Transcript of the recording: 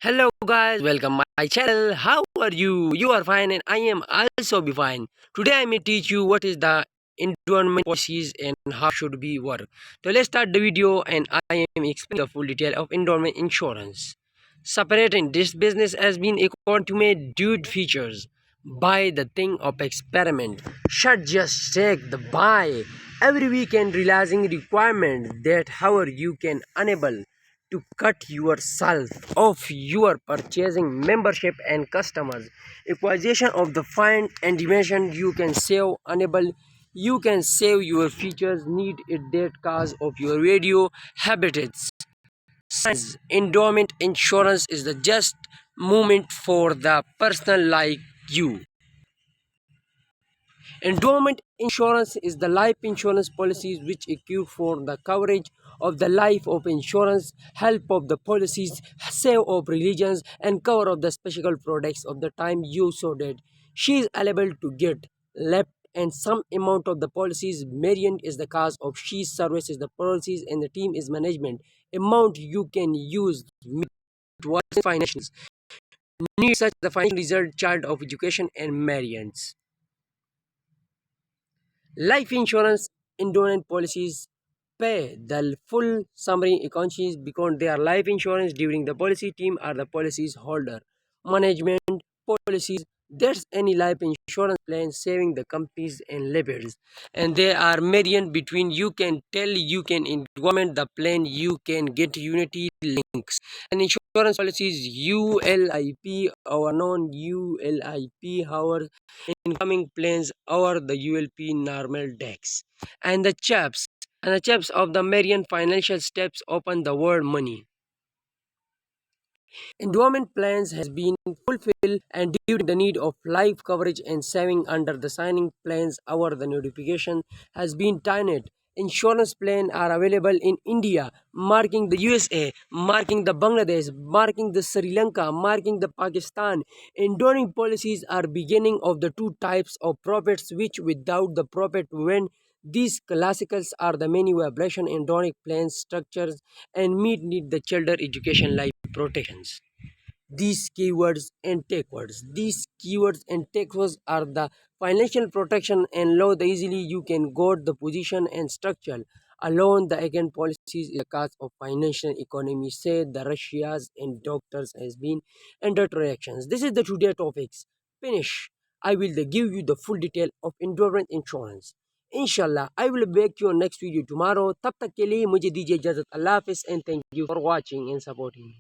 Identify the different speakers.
Speaker 1: Hello guys, welcome my channel. How are you? You are fine and I am also be fine. Today I may teach you what is the endowment policies and how should be work. So let's start the video and I am explaining the full detail of endowment insurance. Separating this business has been according to my dude features. Buy the thing of experiment. Should just take the buy. Every weekend realizing requirement that however you can enable to cut yourself off your purchasing membership and customers acquisition of the fine and dimension you can save enable you can save your features need it that cause of your radio habitats. Science endowment insurance is the just movement for the person like you. Endowment insurance is the life insurance policies which accrue for the coverage of the life of insurance, help of the policies, save of religions, and cover of the special products of the time you so that she is able to get left and some amount of the policies variant is the cause of she services the policies and the team is management amount you can use towards financials needs such the financial result child of education and variants. Life insurance endowment policies pay the full summary economies because they are life insurance during the policy team are the policies holder. Management policies there's any life insurance plan saving the companies and labels and they are median between you can tell you can implement the plan you can get unity links and insurance policies ULIP or non ULIP however incoming planes over the ULP normal decks. And the chaps of the Marian financial steps open the world money. Endowment plans has been fulfilled and due to the need of life coverage and saving under the signing plans our the notification has been turned. Insurance plans are available in India, marking the USA, marking the Bangladesh, marking the Sri Lanka, marking the Pakistan. Enduring policies are beginning of the two types of profits which without the profit when these classicals are the many vibration endowment plans structures and meet need the children education life protections. These keywords and take words are the financial protection and law the easily you can got the position and structure alone the again policies is the cause of financial economy said the Russia's and doctors has been under reactions. This is the today topics finish. I will give you the full detail of endurance insurance. Inshallah, I will back to your next video tomorrow. तब तक के लिए मुझे दीजिए इजाजत. Allah Hafiz and thank you for watching and supporting me.